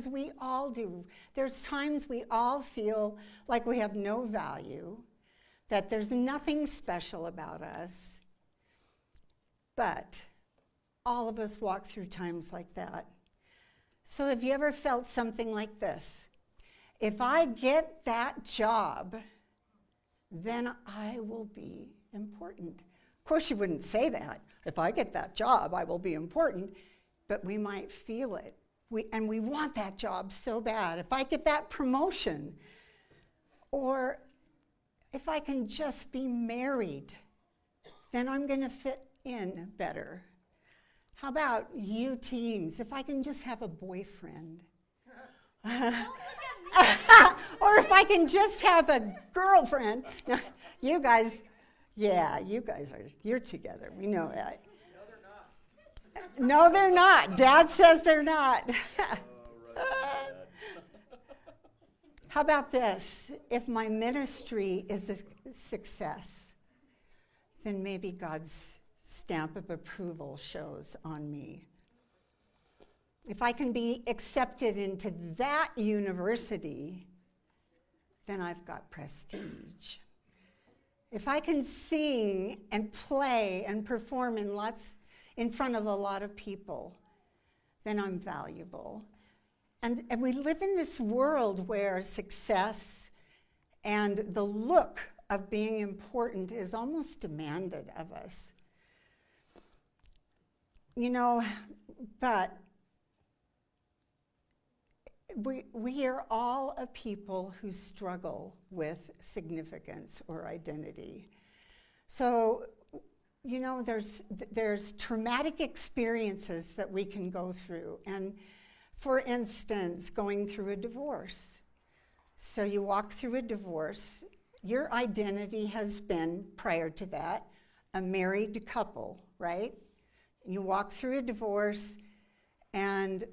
We all do. There's times we all feel like we have no value, that there's nothing special about us. But all of us walk through times like that. So have you ever felt something like this? If I get that job, then I will be important. Of course, you wouldn't say that. If I get that job, I will be important. But we might feel it. And we want that job so bad. If I get that promotion, or if I can just be married, then I'm going to fit in better. How about you teens? If I can just have a boyfriend. Or if I can just have a girlfriend. Now, you guys, you're together. We know that. No, they're not. Dad says they're not. How about this? If my ministry is a success, then maybe God's stamp of approval shows on me. If I can be accepted into that university, then I've got prestige. If I can sing and play and perform in front of a lot of people, then I'm valuable. And we live in this world where success and the look of being important is almost demanded of us. But we are all a people who struggle with significance or identity. So, there's traumatic experiences that we can go through. And for instance, going through a divorce. So you walk through a divorce. Your identity has been, prior to that, a married couple, right? You walk through a divorce, and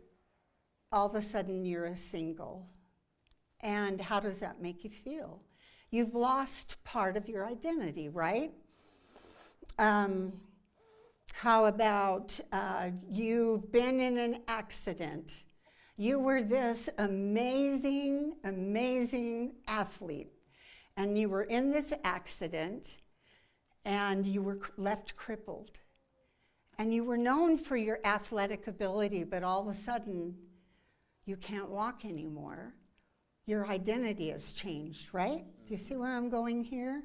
all of a sudden you're a single. And how does that make you feel? You've lost part of your identity, right? How about you've been in an accident? You were this amazing, amazing athlete, and you were in this accident, and you were left crippled. And you were known for your athletic ability, but all of a sudden, you can't walk anymore. Your identity has changed, right? Do you see where I'm going here?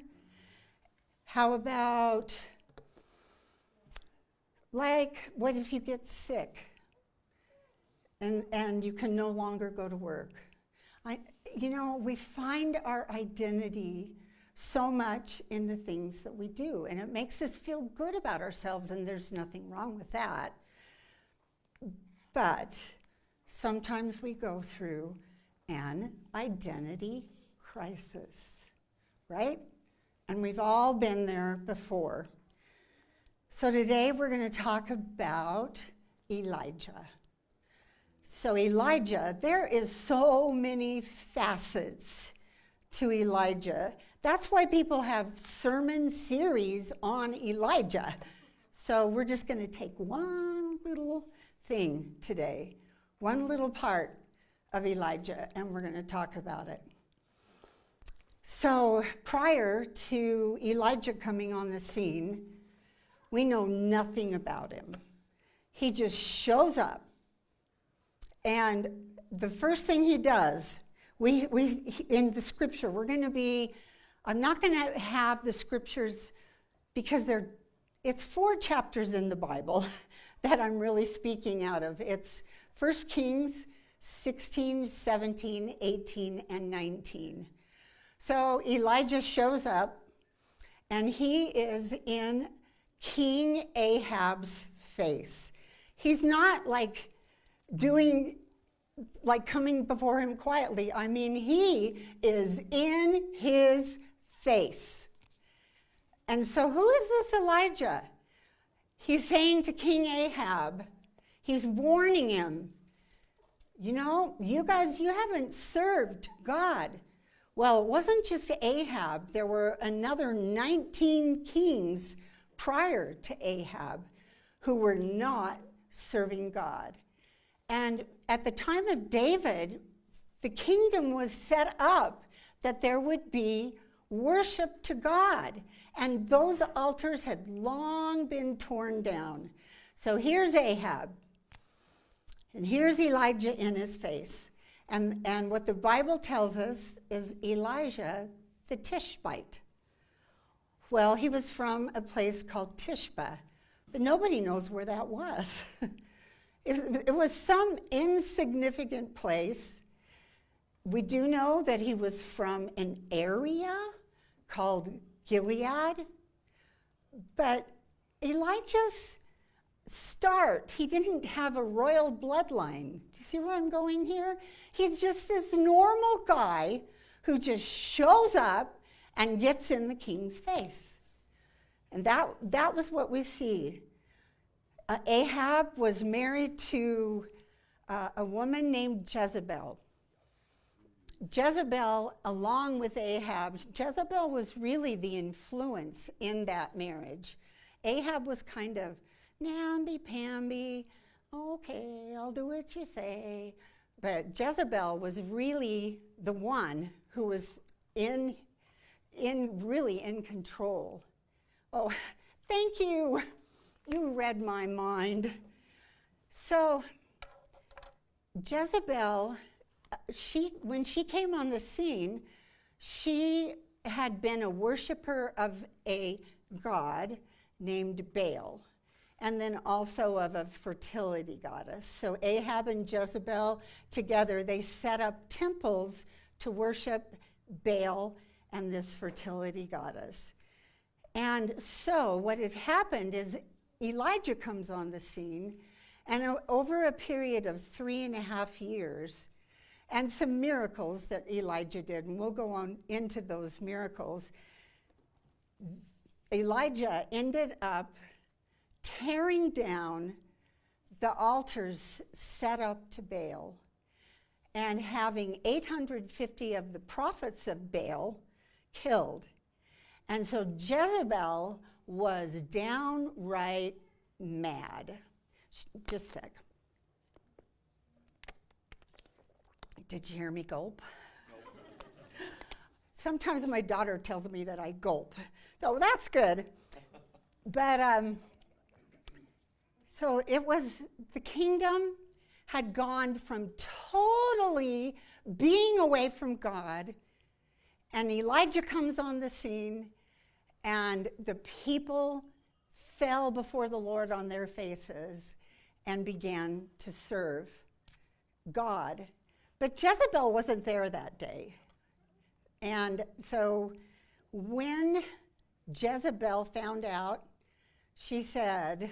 How about, what if you get sick and you can no longer go to work? We find our identity so much in the things that we do, and it makes us feel good about ourselves, and there's nothing wrong with that. But sometimes we go through an identity crisis, right? And we've all been there before. So today we're going to talk about Elijah. So Elijah, there is so many facets to Elijah. That's why people have sermon series on Elijah. So we're just going to take one little thing today, one little part of Elijah, and we're going to talk about it. So prior to Elijah coming on the scene, we know nothing about him. He just shows up, and the first thing he does, we in the scripture, I'm not going to have the scriptures because it's 4 chapters in the Bible that I'm really speaking out of. It's 1 Kings 16, 17, 18, and 19. So Elijah shows up, and he is in King Ahab's face. He's not coming before him quietly. I mean, he is in his face. And so who is this Elijah? He's saying to King Ahab, he's warning him, you guys, you haven't served God. Well, it wasn't just Ahab. There were another 19 kings prior to Ahab who were not serving God. And at the time of David, the kingdom was set up that there would be worship to God. And those altars had long been torn down. So here's Ahab. And here's Elijah in his face. And what the Bible tells us is Elijah the Tishbite. Well, he was from a place called Tishba, but nobody knows where that was. It was some insignificant place. We do know that he was from an area called Gilead, but Elijah's start, he didn't have a royal bloodline. Do you see where I'm going here? He's just this normal guy who just shows up and gets in the king's face. And that was what we see. Ahab was married to a woman named Jezebel. Jezebel, along with Ahab, Jezebel was really the influence in that marriage. Ahab was kind of namby-pamby, okay, I'll do what you say. But Jezebel was really the one who was really in control. Oh, thank you. You read my mind. So Jezebel, when she came on the scene, she had been a worshiper of a god named Baal, and then also of a fertility goddess. So Ahab and Jezebel together, they set up temples to worship Baal and this fertility goddess. And so what had happened is Elijah comes on the scene, and over a period of 3.5 years, and some miracles that Elijah did, and we'll go on into those miracles, Elijah ended up tearing down the altars set up to Baal and having 850 of the prophets of Baal killed. And so Jezebel was downright mad. Just a sec. Did you hear me gulp? Sometimes my daughter tells me that I gulp. So that's good. But so it was, the kingdom had gone from totally being away from God, and Elijah comes on the scene, and the people fell before the Lord on their faces and began to serve God. But Jezebel wasn't there that day. And so when Jezebel found out, she said,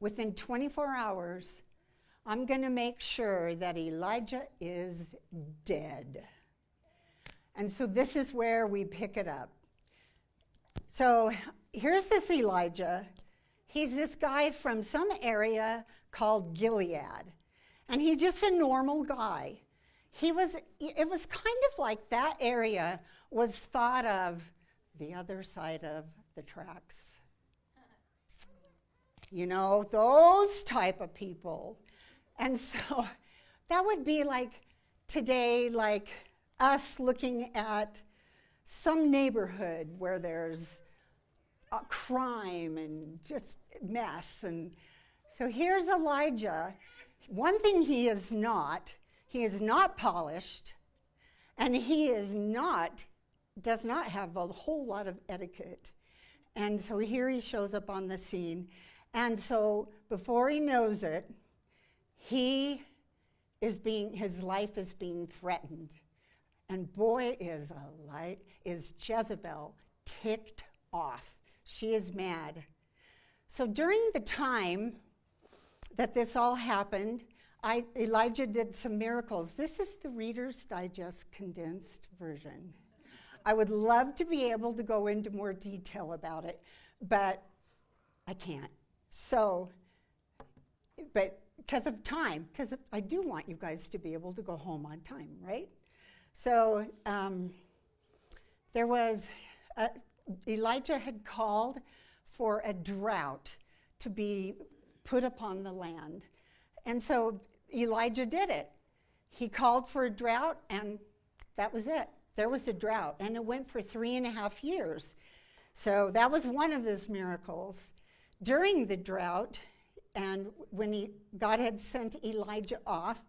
within 24 hours, I'm going to make sure that Elijah is dead. And so this is where we pick it up. So here's this Elijah. He's this guy from some area called Gilead. And he's just a normal guy. It was kind of like that area was thought of the other side of the tracks. You know, those type of people. And so that would be like today, like us looking at some neighborhood where there's a crime and just mess. And so here's Elijah. One thing he is not polished, and he does not have a whole lot of etiquette. And so here he shows up on the scene. And so before he knows it, his life is being threatened. And boy, is Jezebel ticked off. She is mad. So during the time that this all happened, Elijah did some miracles. This is the Reader's Digest condensed version. I would love to be able to go into more detail about it, but I can't. So, but because of time, because I do want you guys to be able to go home on time, right? So Elijah had called for a drought to be put upon the land. And so Elijah did it. He called for a drought, and that was it. There was a drought, and it went for 3.5 years. So that was one of his miracles. During the drought, and when God had sent Elijah off,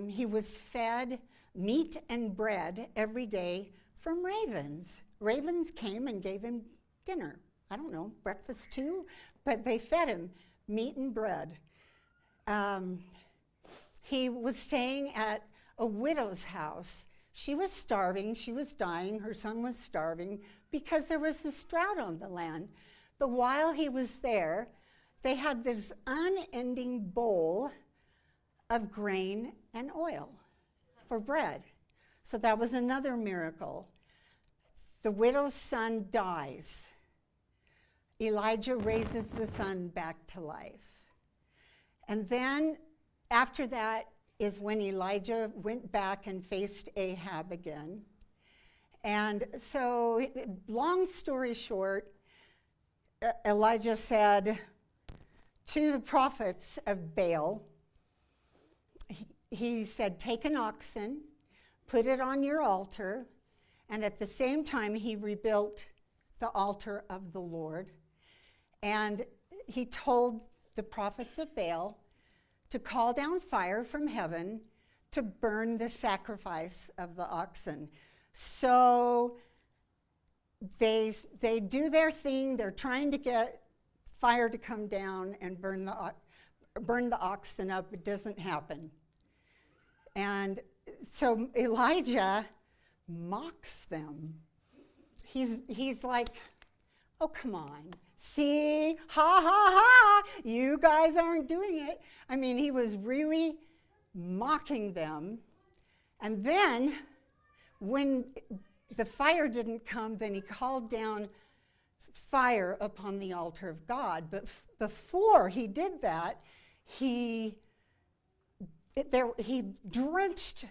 he was fed meat and bread every day from ravens. Ravens came and gave him dinner. I don't know, breakfast too, but they fed him meat and bread. He was staying at a widow's house. She was starving, she was dying, her son was starving because there was this drought on the land. But while he was there, they had this unending bowl of grain and oil for bread. So that was another miracle. The widow's son dies. Elijah raises the son back to life. And then after that is when Elijah went back and faced Ahab again. And so, long story short, Elijah said to the prophets of Baal, he said, take an oxen, put it on your altar, and at the same time he rebuilt the altar of the Lord. And he told the prophets of Baal to call down fire from heaven to burn the sacrifice of the oxen. So they do their thing. They're trying to get fire to come down and burn the oxen up. It doesn't happen. And so Elijah mocks them. He's like, oh, come on. See, ha, ha, ha, you guys aren't doing it. I mean, he was really mocking them. And then when the fire didn't come, then he called down fire upon the altar of God. But before he did that, he drenched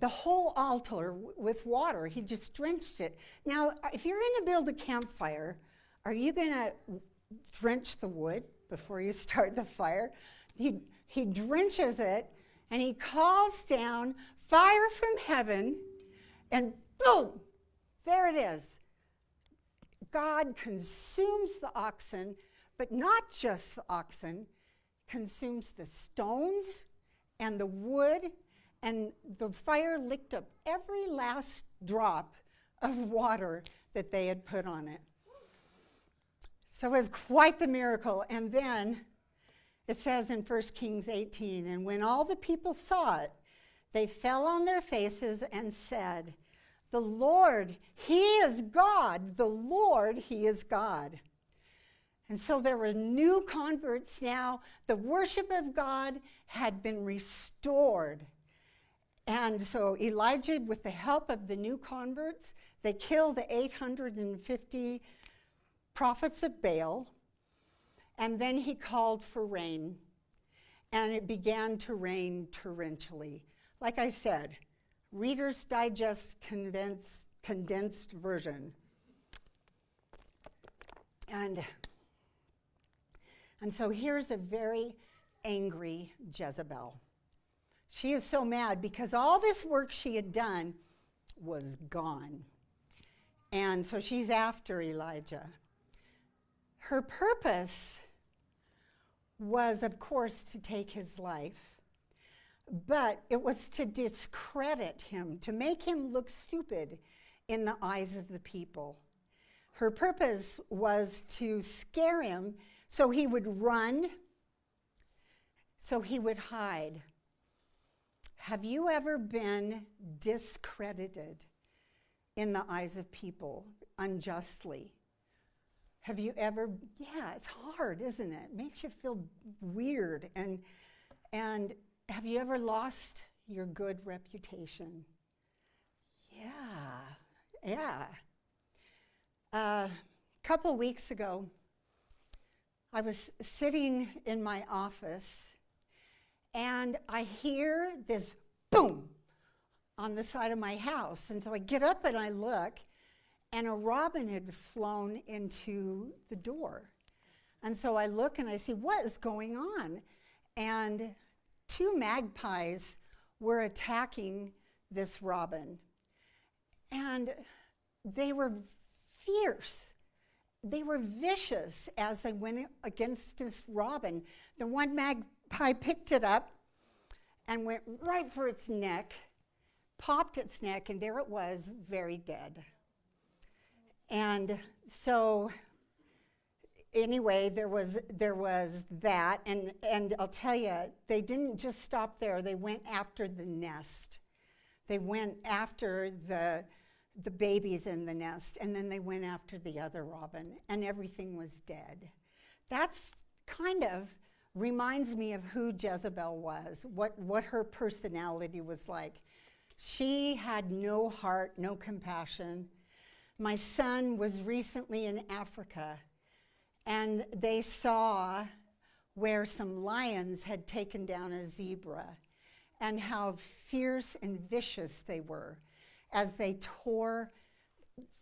the whole altar with water. He just drenched it. Now, if you're going to build a campfire, are you going to drench the wood before you start the fire? He drenches it, and he calls down fire from heaven, and boom, there it is. God consumes the oxen, but not just the oxen, consumes the stones and the wood, and the fire licked up every last drop of water that they had put on it. So it was quite the miracle. And then it says in 1 Kings 18, and when all the people saw it, they fell on their faces and said, the Lord, He is God. The Lord, He is God. And so there were new converts now. The worship of God had been restored. And so Elijah, with the help of the new converts, they killed the 850 prophets of Baal, and then he called for rain, and it began to rain torrentially. Like I said, Reader's Digest condensed version. And so here's a very angry Jezebel. She is so mad because all this work she had done was gone. And so she's after Elijah. Her purpose was, of course, to take his life, but it was to discredit him, to make him look stupid in the eyes of the people. Her purpose was to scare him so he would run, so he would hide. Have you ever been discredited in the eyes of people unjustly? Have you ever, yeah, it's hard, isn't it? It makes you feel weird. And have you ever lost your good reputation? Yeah. A couple weeks ago, I was sitting in my office, and I hear this boom on the side of my house. And so I get up and I look, and a robin had flown into the door. And so I look and I see, what is going on? And two magpies were attacking this robin. And they were fierce. They were vicious as they went against this robin. The one magpie picked it up and went right for its neck, popped its neck, and there it was, very dead. And so anyway, there was that, and I'll tell you, they didn't just stop there. They went after the nest. They went after the babies in the nest, and then they went after the other robin, and everything was dead. That's kind of reminds me of who Jezebel was, what her personality was like. She had no heart, no compassion. My son was recently in Africa, and they saw where some lions had taken down a zebra and how fierce and vicious they were as they tore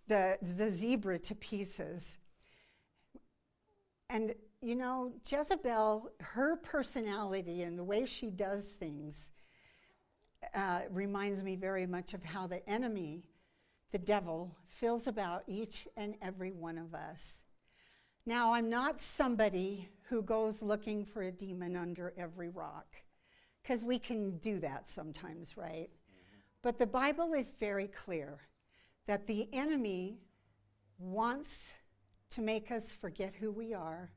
the zebra to pieces. And you know, Jezebel, her personality and the way she does things reminds me very much of how the enemy, the devil, feels about each and every one of us. Now, I'm not somebody who goes looking for a demon under every rock, because we can do that sometimes, right? But the Bible is very clear that the enemy wants to make us forget who we are,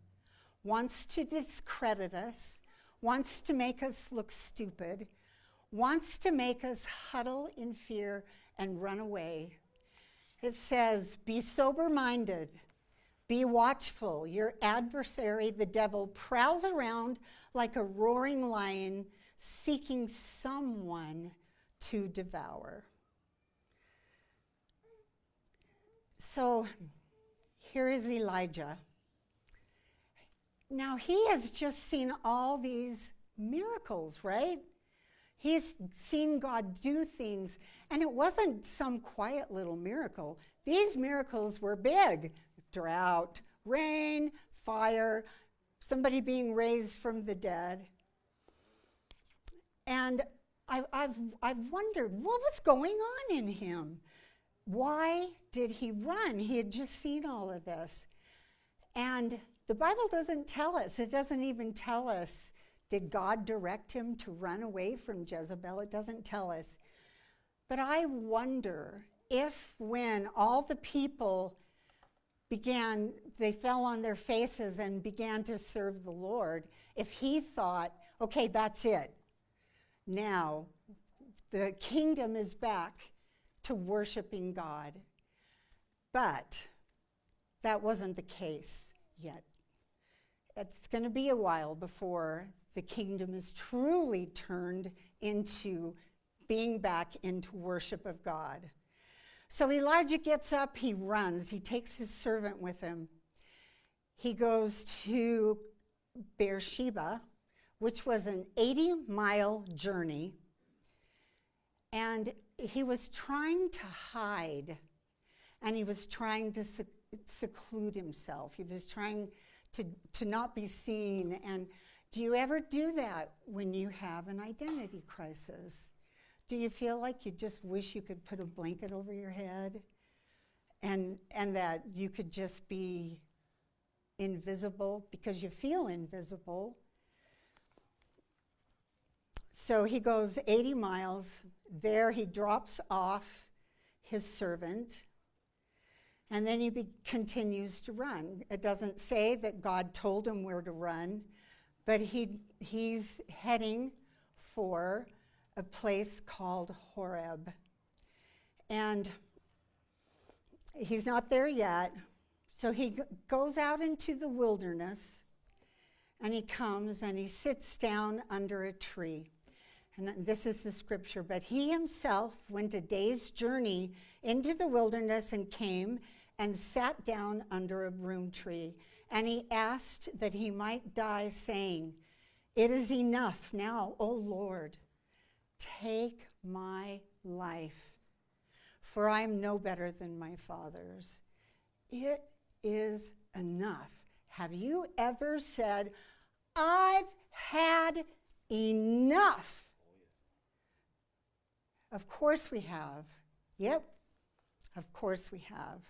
wants to discredit us, wants to make us look stupid, wants to make us huddle in fear and run away. It says, be sober-minded, be watchful. Your adversary, the devil, prowls around like a roaring lion, seeking someone to devour. So here is Elijah. Now he has just seen all these miracles, right? He's seen God do things, and it wasn't some quiet little miracle. These miracles were big. Drought, rain, fire, somebody being raised from the dead. And I've wondered, what was going on in him? Why did he run? He had just seen all of this. And the Bible doesn't tell us. It doesn't even tell us, did God direct him to run away from Jezebel? It doesn't tell us. But I wonder if when all the people they fell on their faces and began to serve the Lord, if he thought, okay, that's it. Now, the kingdom is back to worshiping God. But that wasn't the case yet. It's going to be a while before the kingdom is truly turned into being back into worship of God. So Elijah gets up, he runs, he takes his servant with him. He goes to Beersheba, which was an 80-mile journey, and he was trying to hide, and he was trying to seclude himself. He was trying to not be seen. And do you ever do that when you have an identity crisis? Do you feel like you just wish you could put a blanket over your head and that you could just be invisible because you feel invisible? So he goes 80 miles. There he drops off his servant, and then he continues to run. It doesn't say that God told him where to run, but he's heading for a place called Horeb. And he's not there yet, so he goes out into the wilderness, and he comes and he sits down under a tree. And this is the scripture. But he himself went a day's journey into the wilderness and came and sat down under a broom tree. And he asked that he might die, saying, "It is enough now, O Lord. Take my life, for I am no better than my fathers." It is enough. Have you ever said, "I've had enough. Of course we have. Yep, of course we have.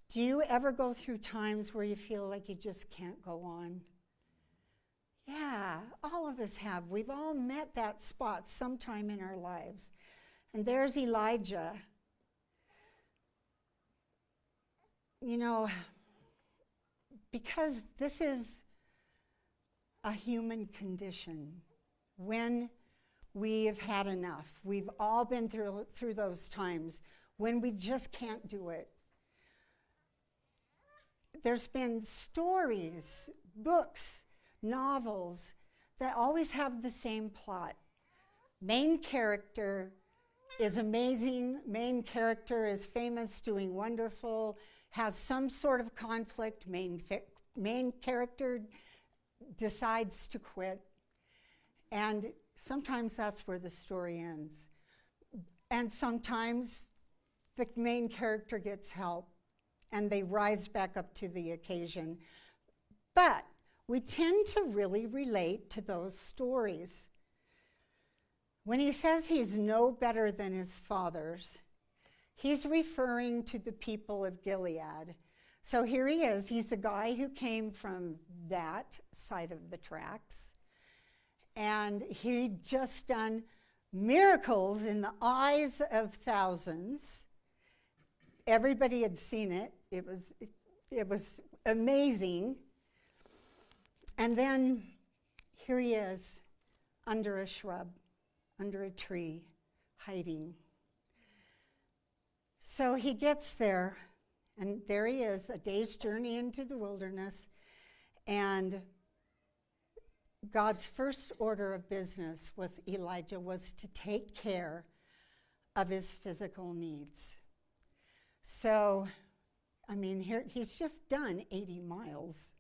Do you ever go through times where you feel like you just can't go on? Yeah, all of us have. We've all met that spot sometime in our lives. And there's Elijah. You know, because this is a human condition. When we've had enough, we've all been through those times when we just can't do it. There's been stories, books, novels that always have the same plot. Main character is amazing, main character is famous, doing wonderful, has some sort of conflict, main character decides to quit, and sometimes that's where the story ends. And sometimes the main character gets help and they rise back up to the occasion. But we tend to really relate to those stories. When he says he's no better than his fathers, he's referring to the people of Gilead. So here he is. He's a guy who came from that side of the tracks. And he'd just done miracles in the eyes of thousands. Everybody had seen it. It was amazing. And then here he is under a shrub, under a tree, hiding. So he gets there, and there he is, a day's journey into the wilderness, and God's first order of business with Elijah was to take care of his physical needs. So, I mean, here he's just done 80 miles.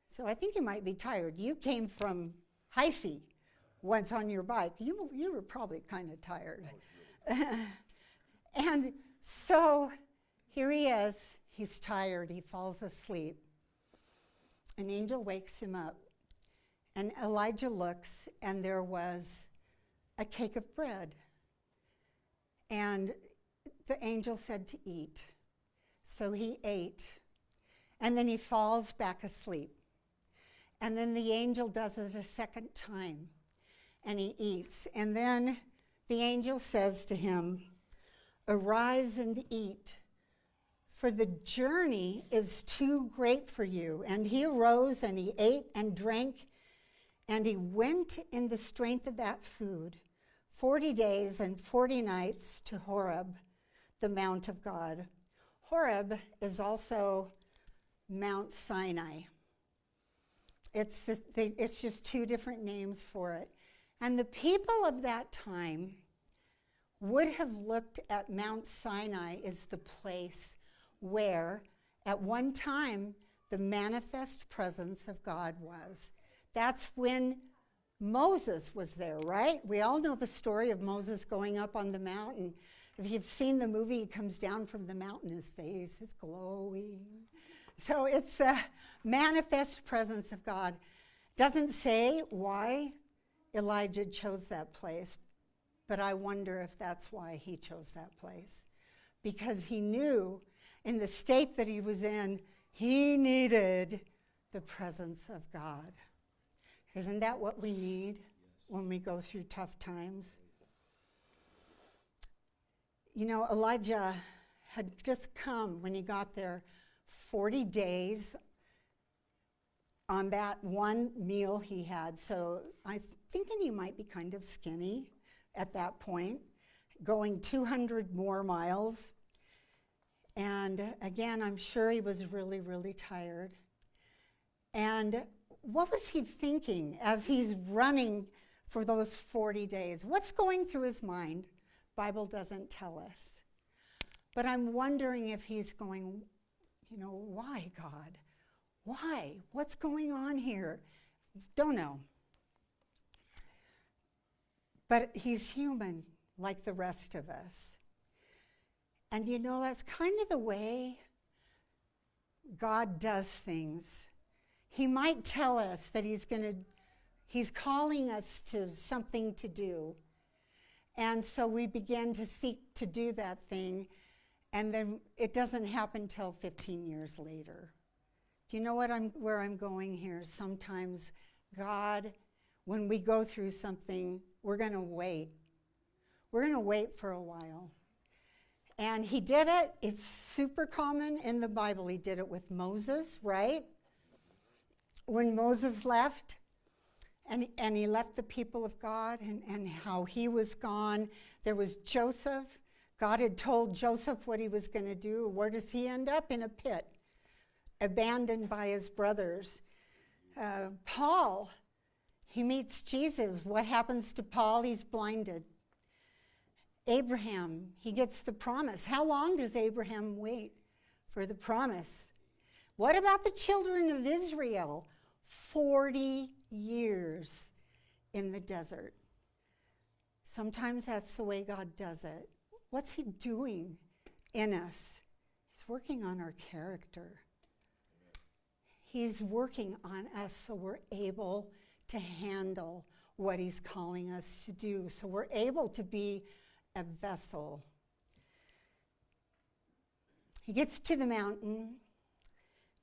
So I think you might be tired. You came from Heisey once on your bike. You were probably kind of tired. And so here he is. He's tired. He falls asleep. An angel wakes him up. And Elijah looks, and there was a cake of bread. And the angel said to eat. So he ate. And then he falls back asleep. And then the angel does it a second time. And he eats. And then the angel says to him, "Arise and eat, for the journey is too great for you." And he arose and he ate and drank. And he went in the strength of that food 40 days and 40 nights to Horeb, the Mount of God. Horeb is also Mount Sinai. It's just two different names for it. And the people of that time would have looked at Mount Sinai as the place where, at one time, the manifest presence of God was. That's when Moses was there, right? We all know the story of Moses going up on the mountain. If you've seen the movie, he comes down from the mountain, his face is glowing. So it's the manifest presence of God. Doesn't say why Elijah chose that place, but I wonder if that's why he chose that place. Because he knew in the state that he was in, he needed the presence of God. Isn't that what we need when we go through tough times? You know, Elijah had just come when he got there 40 days on that one meal he had. So I'm thinking he might be kind of skinny at that point, going 200 more miles. And again, I'm sure he was really, really tired. And what was he thinking as he's running for those 40 days? What's going through his mind? Bible doesn't tell us. But I'm wondering if he's going, you know, why, God? Why? What's going on here? Don't know. But he's human like the rest of us. And you know, that's kind of the way God does things. He might tell us that he's going to He's calling us to something to do. And so we begin to seek to do that thing, and then it doesn't happen till 15 years later. Do you know where I'm going here? Sometimes God, when we go through something, we're going to wait. We're going to wait for a while. And he did it. It's super common in the Bible. He did it with Moses, right? When Moses left, and he left the people of God, and how he was gone. There was Joseph. God had told Joseph what he was going to do. Where does he end up? In a pit, abandoned by his brothers. Paul, he meets Jesus. What happens to Paul? He's blinded. Abraham, he gets the promise. How long does Abraham wait for the promise? What about the children of Israel? 40 years in the desert. Sometimes that's the way God does it. What's he doing in us? He's working on our character. He's working on us so we're able to handle what he's calling us to do, so we're able to be a vessel. He gets to the mountain.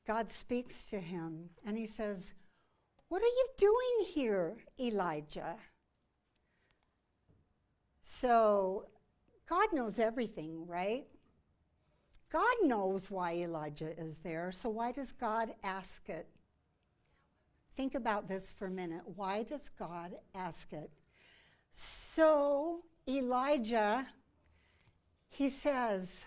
God speaks to him, and he says, "What are you doing here, Elijah?" So God knows everything, right? God knows why Elijah is there, so why does God ask it? Think about this for a minute. Why does God ask it? So Elijah, he says,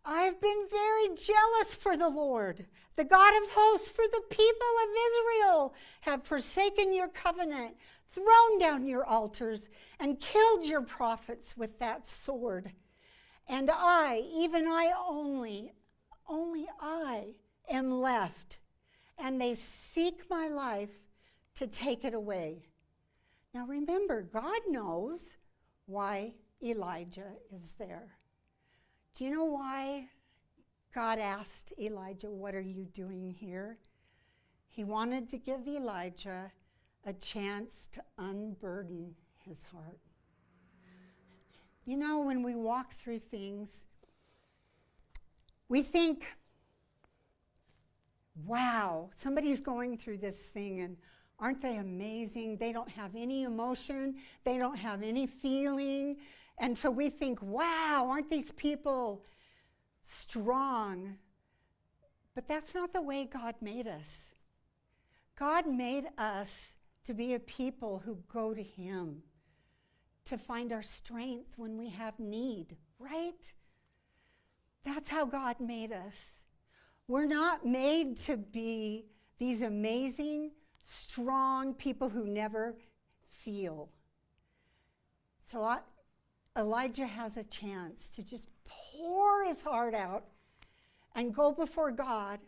"I've been very jealous for the Lord, the God of hosts, for the people of Israel have forsaken your covenant, thrown down your altars, and killed your prophets with that sword. And I, even I only I am left, and they seek my life to take it away." Now remember, God knows why Elijah is there. Do you know why God asked Elijah, "What are you doing here?" He wanted to give Elijah a chance to unburden his heart. You know, when we walk through things, we think, wow, somebody's going through this thing, and aren't they amazing? They don't have any emotion. They don't have any feeling. And so we think, wow, aren't these people strong? But that's not the way God made us. God made us to be a people who go to him, to find our strength when we have need, right? That's how God made us. We're not made to be these amazing, strong people who never feel. So Elijah has a chance to just pour his heart out and go before God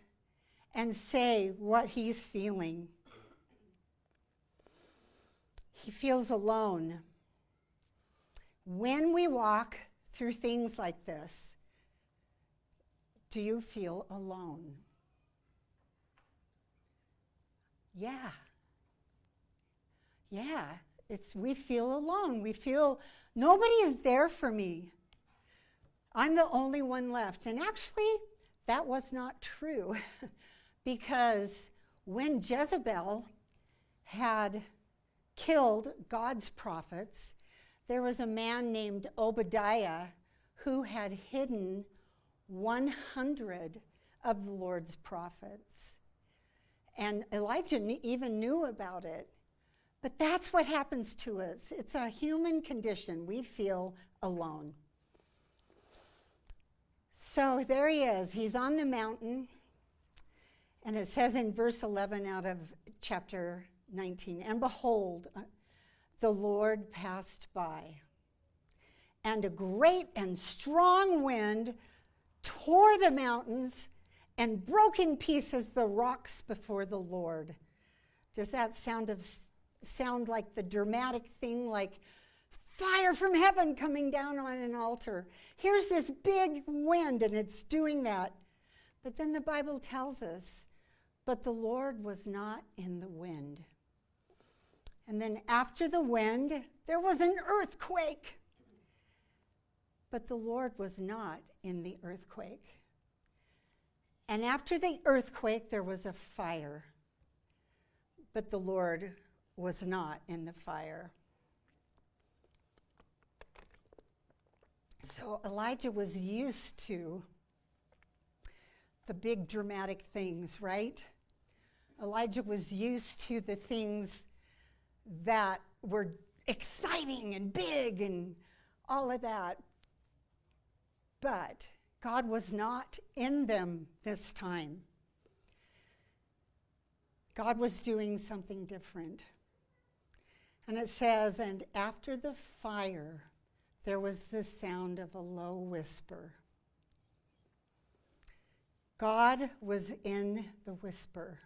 and say what he's feeling. He feels alone. When we walk through things like this, do you feel alone? Yeah. We feel alone. We feel nobody is there for me. I'm the only one left. And actually, that was not true because when Jezebel had killed God's prophets, there was a man named Obadiah who had hidden 100 of the Lord's prophets. And Elijah even knew about it. But that's what happens to us. It's a human condition. We feel alone. So there he is. He's on the mountain. And it says in verse 11 out of chapter 19, "And behold, the Lord passed by, and a great and strong wind tore the mountains and broke in pieces the rocks before the Lord." Does that sound like the dramatic thing, like fire from heaven coming down on an altar? Here's this big wind, and it's doing that. But then the Bible tells us, but the Lord was not in the wind. And then after the wind, there was an earthquake. But the Lord was not in the earthquake. And after the earthquake, there was a fire. But the Lord was not in the fire. So Elijah was used to the big dramatic things, right? Elijah was used to the things that were exciting and big and all of that. But God was not in them this time. God was doing something different. And it says, and after the fire, there was the sound of a low whisper. God was in the whisper.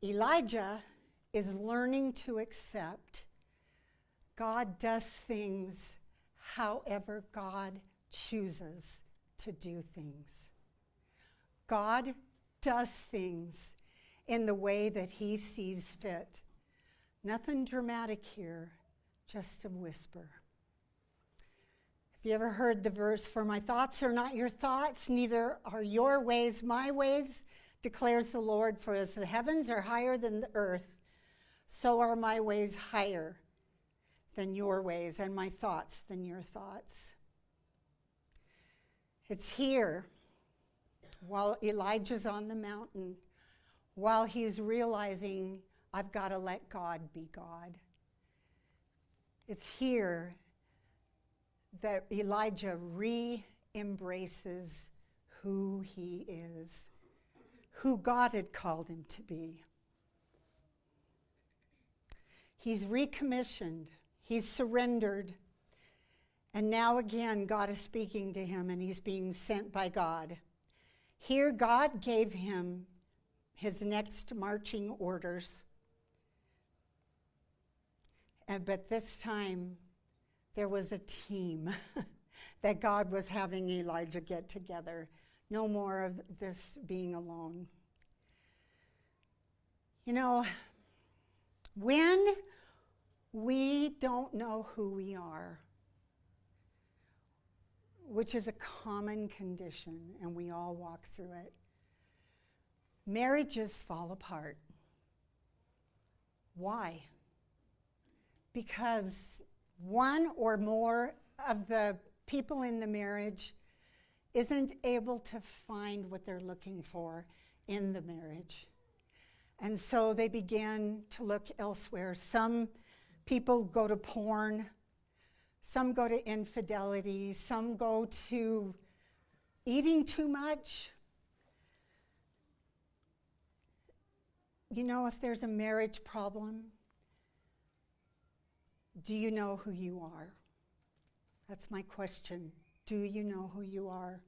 Elijah is learning to accept God does things however God chooses to do things. God does things in the way that he sees fit. Nothing dramatic here, just a whisper. Have you ever heard the verse, for my thoughts are not your thoughts, neither are your ways my ways, declares the Lord, for as the heavens are higher than the earth, so are my ways higher than your ways, and my thoughts than your thoughts. It's here, while Elijah's on the mountain, while he's realizing, I've got to let God be God. It's here that Elijah re-embraces who he is, who God had called him to be. He's recommissioned, he's surrendered, and now again God is speaking to him and he's being sent by God. Here God gave him his next marching orders. But this time, there was a team that God was having Elijah get together. No more of this being alone. You know, when we don't know who we are, which is a common condition, and we all walk through it, marriages fall apart. Why? Because one or more of the people in the marriage isn't able to find what they're looking for in the marriage. And so they begin to look elsewhere. Some people go to porn, some go to infidelity, some go to eating too much. You know, if there's a marriage problem, do you know who you are? That's my question. Do you know who you are?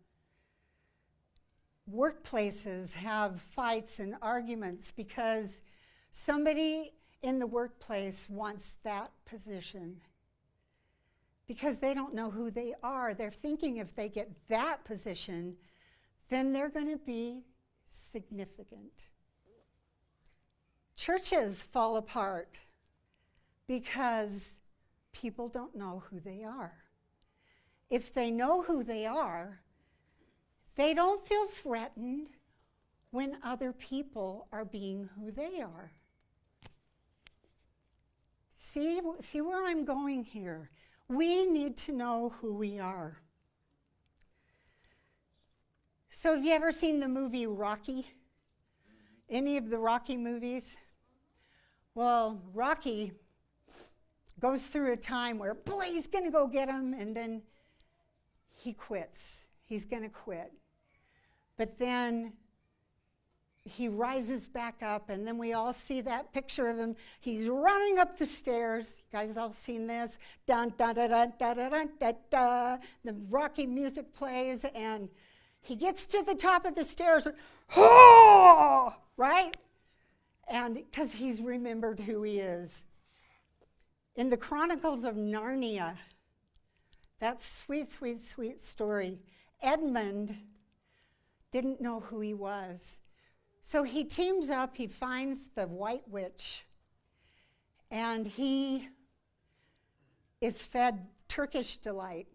Workplaces have fights and arguments because somebody in the workplace wants that position. Because they don't know who they are. They're thinking if they get that position, then they're going to be significant. Churches fall apart because people don't know who they are. If they know who they are, they don't feel threatened when other people are being who they are. See where I'm going here? We need to know who we are. So have you ever seen the movie Rocky? Any of the Rocky movies? Well, Rocky goes through a time where, boy, he's going to go get him, and then he quits. He's going to quit. But then he rises back up, and then we all see that picture of him. He's running up the stairs. You guys all seen this? Dun, dun, dun, dun, dun, dun, dun, dun, dun. The Rocky music plays, and he gets to the top of the stairs, and, oh! Right? And because he's remembered who he is. In the Chronicles of Narnia, that sweet, sweet, sweet story, Edmund didn't know who he was. So he teams up, he finds the White Witch, And he is fed Turkish delight.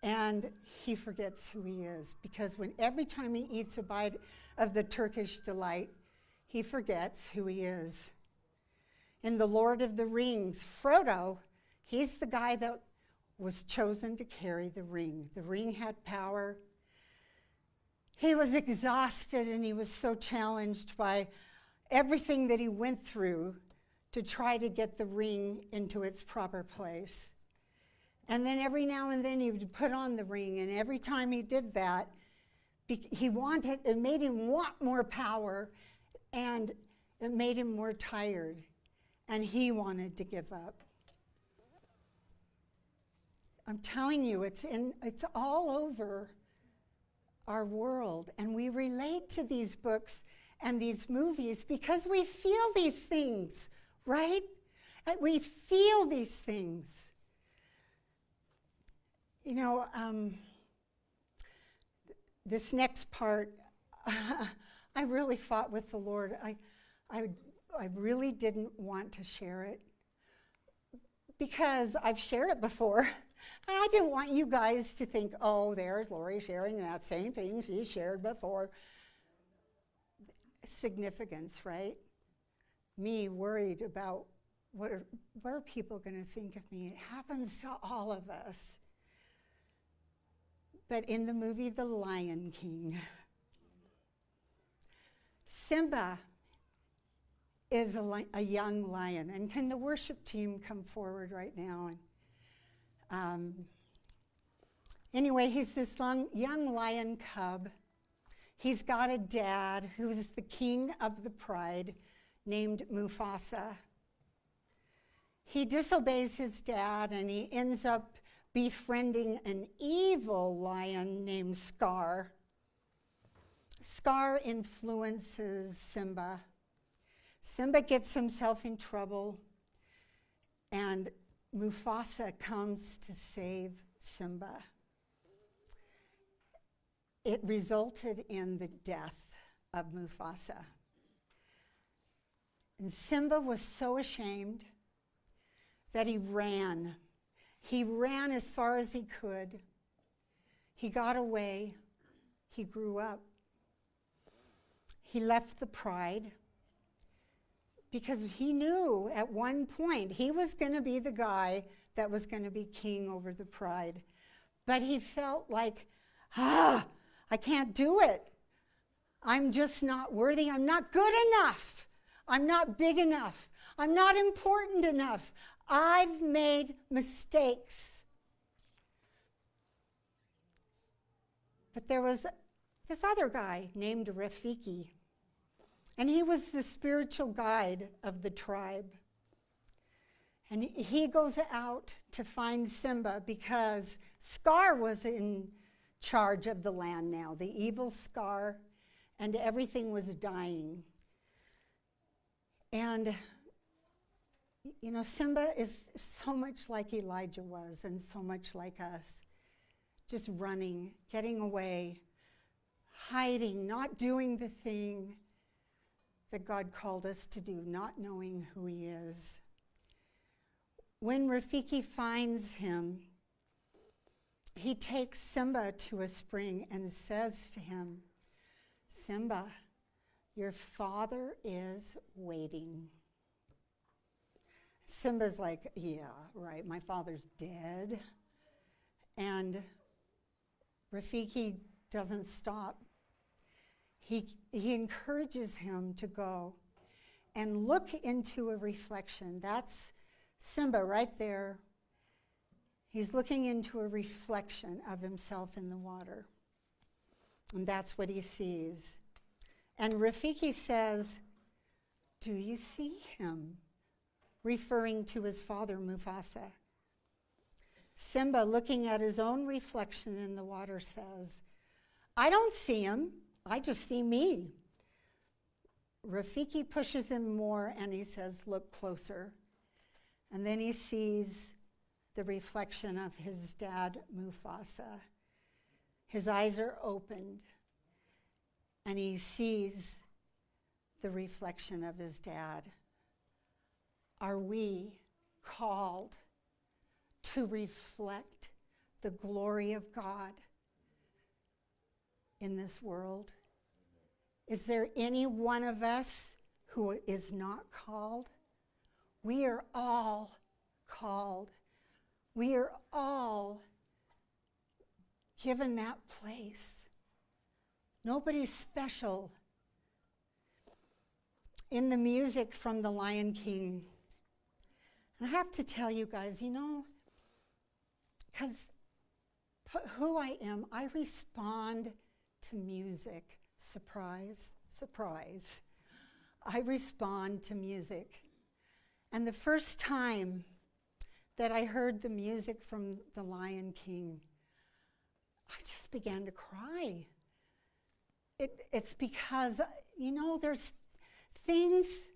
And he forgets who he is, because every time he eats a bite of the Turkish delight, he forgets who he is. In The Lord of the Rings, Frodo, he's the guy that was chosen to carry the ring. The ring had power. He was exhausted, and he was so challenged by everything that he went through to try to get the ring into its proper place. And then every now and then he would put on the ring, and every time he did that, it made him want more power, and it made him more tired, and he wanted to give up. I'm telling you, it's all over our world, and we relate to these books and these movies because we feel these things, right? And we feel these things. You know, this next part, I really fought with the Lord. I really didn't want to share it because I've shared it before. And I didn't want you guys to think, oh, there's Lorie sharing that same thing she shared before. Significance, right? Me worried about what are people going to think of me. It happens to all of us. But in the movie The Lion King, Simba is a young lion. And can the worship team come forward right now? Anyway, he's this young lion cub. He's got a dad who's the king of the pride named Mufasa. He disobeys his dad, and he ends up befriending an evil lion named Scar. Scar influences Simba. Simba gets himself in trouble, and Mufasa comes to save Simba. It resulted in the death of Mufasa. And Simba was so ashamed that he ran. He ran as far as he could. He got away. He grew up. He left the pride because he knew at one point he was going to be the guy that was going to be king over the pride. But he felt like, I can't do it. I'm just not worthy. I'm not good enough. I'm not big enough. I'm not important enough. I've made mistakes. But there was this other guy named Rafiki, and he was the spiritual guide of the tribe. And he goes out to find Simba because Scar was in charge of the land now, the evil Scar, and everything was dying. And you know, Simba is so much like Elijah was, and so much like us. Just running, getting away, hiding, not doing the thing that God called us to do, not knowing who he is. When Rafiki finds him, he takes Simba to a spring and says to him, Simba, your father is waiting. Simba's like, yeah, right, my father's dead. And Rafiki doesn't stop. He encourages him to go and look into a reflection. That's Simba right there. He's looking into a reflection of himself in the water. And that's what he sees. And Rafiki says, do you see him? Referring to his father, Mufasa. Simba, looking at his own reflection in the water, says, I don't see him, I just see me. Rafiki pushes him more and he says, look closer. And then he sees the reflection of his dad, Mufasa. His eyes are opened and he sees the reflection of his dad. are we called to reflect the glory of God in this world? Is there any one of us who is not called? We are all called. We are all given that place. Nobody's special. In the music from The Lion King, and I have to tell you guys, because who I am, I respond to music. Surprise, surprise. I respond to music. And the first time that I heard the music from The Lion King, I just began to cry. It's because, there's things,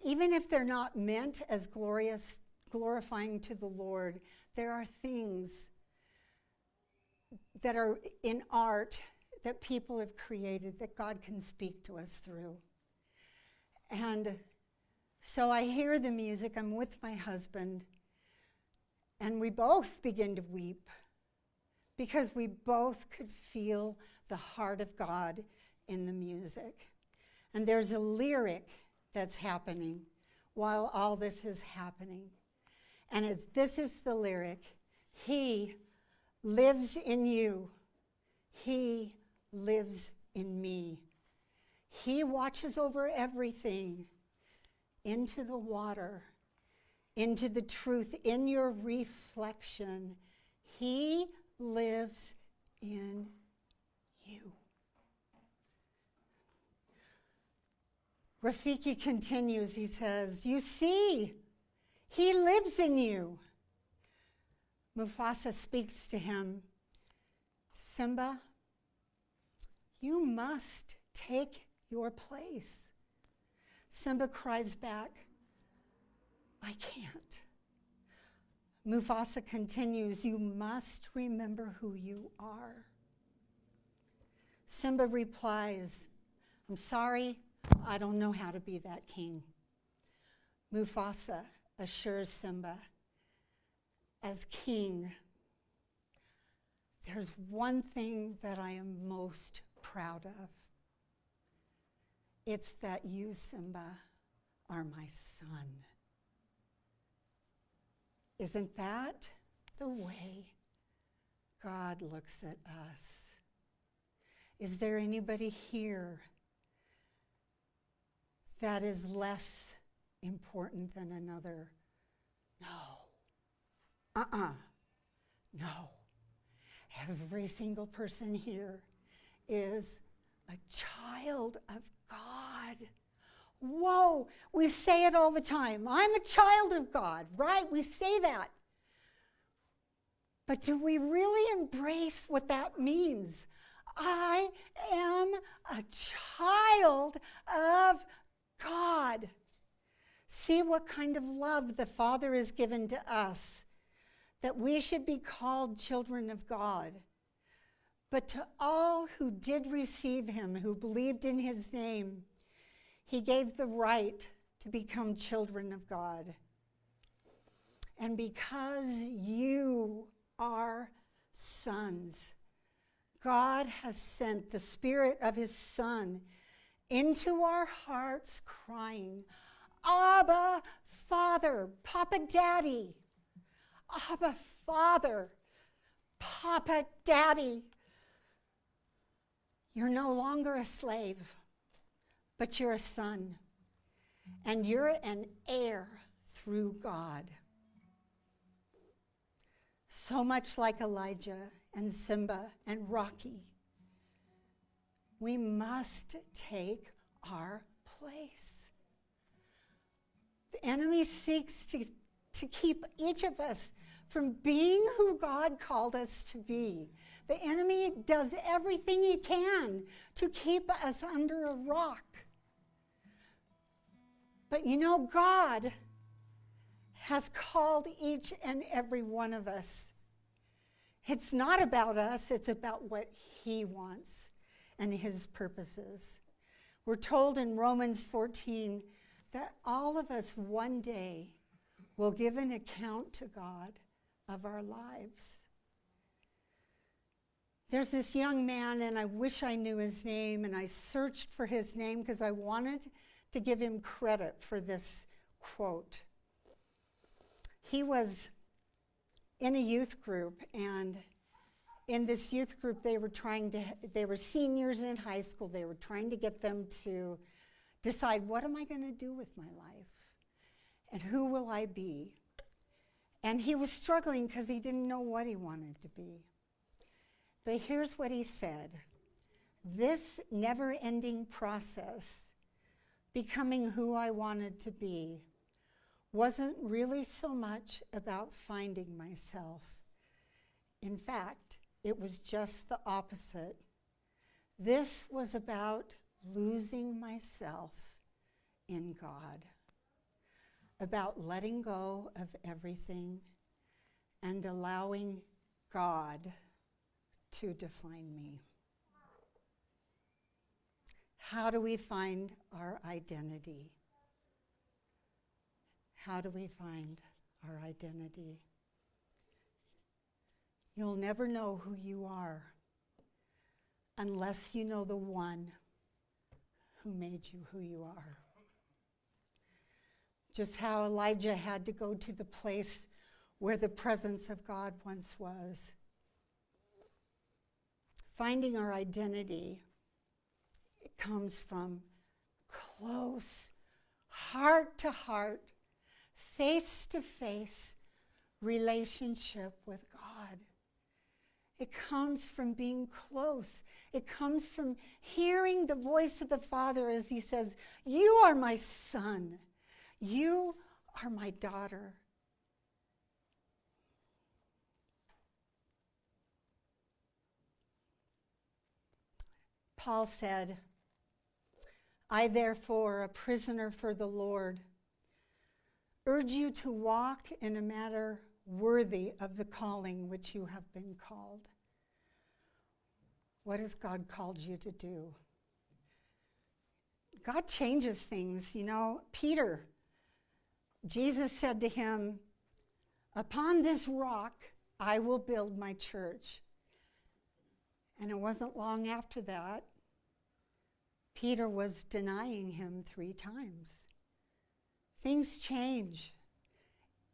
even if they're not meant as glorifying to the Lord, there are things that are in art that people have created that God can speak to us through. And so I hear the music, I'm with my husband, and we both begin to weep because we both could feel the heart of God in the music. And there's a lyric that's happening while all this is happening. And this is the lyric: He lives in you. He lives in me. He watches over everything, into the water, into the truth, in your reflection. He lives in you. Rafiki continues, he says, you see, he lives in you. Mufasa speaks to him, Simba, you must take your place. Simba cries back, I can't. Mufasa continues, you must remember who you are. Simba replies, I'm sorry, I don't know how to be that king. Mufasa assures Simba, as king, there's one thing that I am most proud of. It's that you, Simba, are my son. Isn't that the way God looks at us? Is there anybody here that is less important than another? No. No. Every single person here is a child of God. Whoa, we say it all the time. I'm a child of God, right? We say that. But do we really embrace what that means? I am a child of God. See what kind of love the Father has given to us, that we should be called children of God. But to all who did receive him, who believed in his name, he gave the right to become children of God. And because you are sons, God has sent the Spirit of his Son into our hearts, crying, Abba, Father, Papa, Daddy. Abba, Father, Papa, Daddy. You're no longer a slave, but you're a son, and you're an heir through God. So much like Elijah and Simba and Rocky, we must take our place. The enemy seeks to keep each of us from being who God called us to be. The enemy does everything he can to keep us under a rock. But God has called each and every one of us. It's not about us, it's about what he wants and his purposes. We're told in Romans 14 that all of us one day will give an account to God of our lives. There's this young man, and I wish I knew his name, and I searched for his name because I wanted to give him credit for this quote. He was in a youth group, and in this youth group they were seniors in high school. They were trying to get them to decide, what am I going to do with my life? And who will I be? And he was struggling because he didn't know what he wanted to be. But here's what he said. This never-ending process, becoming who I wanted to be, wasn't really so much about finding myself. In fact, it was just the opposite. This was about losing myself in God, about letting go of everything and allowing God to define me. How do we find our identity? How do we find our identity? You'll never know who you are unless you know the one who made you who you are. Just how Elijah had to go to the place where the presence of God once was. Finding our identity, it comes from close, heart-to-heart, face-to-face relationship with God. It comes from being close. It comes from hearing the voice of the Father as he says, "You are my son. You are my daughter." Paul said, "I therefore, a prisoner for the Lord, urge you to walk in a manner worthy of the calling which you have been called." What has God called you to do? God changes things. You know, Peter, Jesus said to him, "Upon this rock I will build my church." And it wasn't long after that, Peter was denying him 3 times. Things change.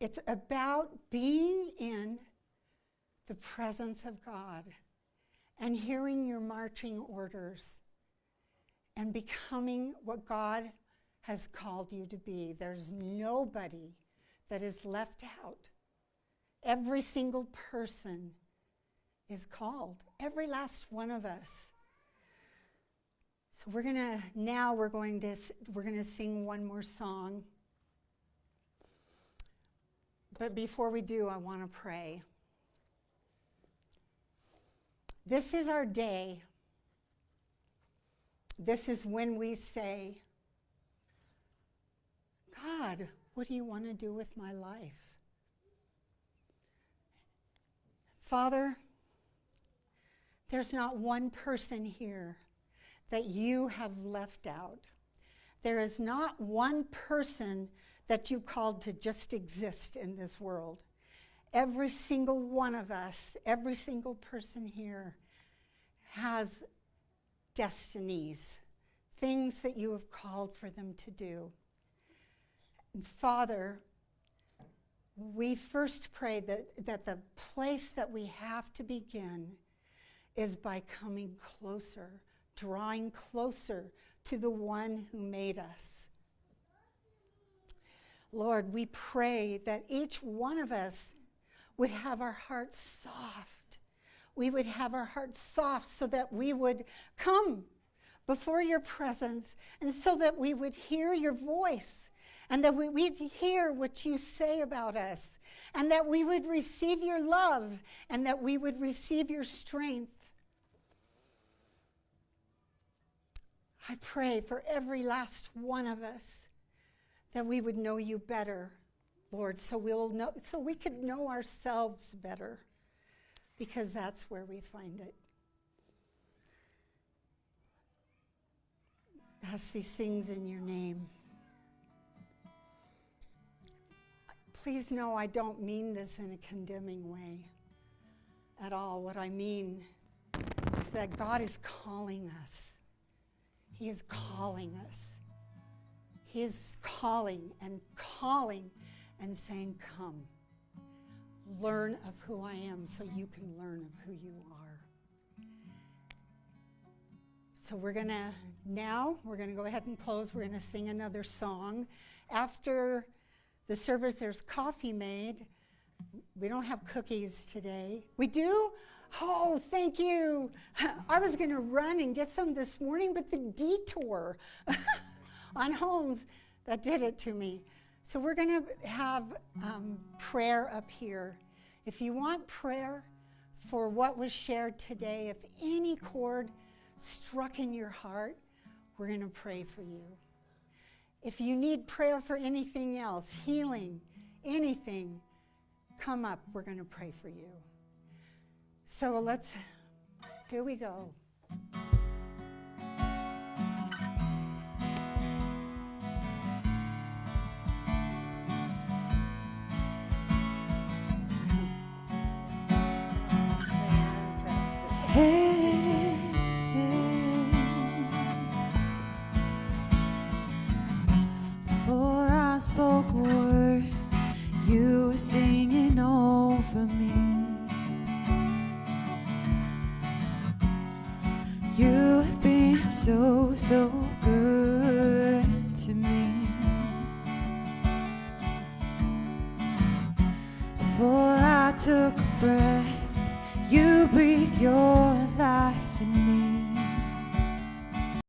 It's about being in the presence of God and hearing your marching orders and becoming what God has called you to be. There's nobody that is left out. Every single person is called. Every last one of us. So we're going to sing one more song. But before we do, I want to pray. This is our day. This is when we say, "God, what do you want to do with my life?" Father, there's not one person here that you have left out. There is not one person that you called to just exist in this world. Every single one of us, every single person here has destinies, things that you have called for them to do. And Father, we first pray that the place that we have to begin is by coming closer, drawing closer to the one who made us. Lord, we pray that each one of us would have our hearts soft. We would have our hearts soft so that we would come before your presence and so that we would hear your voice and that we'd hear what you say about us and that we would receive your love and that we would receive your strength. I pray for every last one of us that we would know you better, Lord, so we could know ourselves better, because that's where we find it. Ask these things in your name. please know I don't mean this in a condemning way at all. What I mean is that God is calling us. He is calling us. He is calling and saying, come. Learn of who I am so you can learn of who you are. So we're going to go ahead and close. We're going to sing another song. After the service, there's coffee made. We don't have cookies today. We do? Oh, thank you. I was going to run and get some this morning, but the detour on Holmes, that did it to me. So we're going to have prayer up here. If you want prayer for what was shared today, if any chord struck in your heart, we're going to pray for you. If you need prayer for anything else, healing, anything, come up. We're going to pray for you. So here we go. Hey, before I spoke a word, you were singing over me. You have been so, so good to me. Before I took a breath, you breathe your life in me.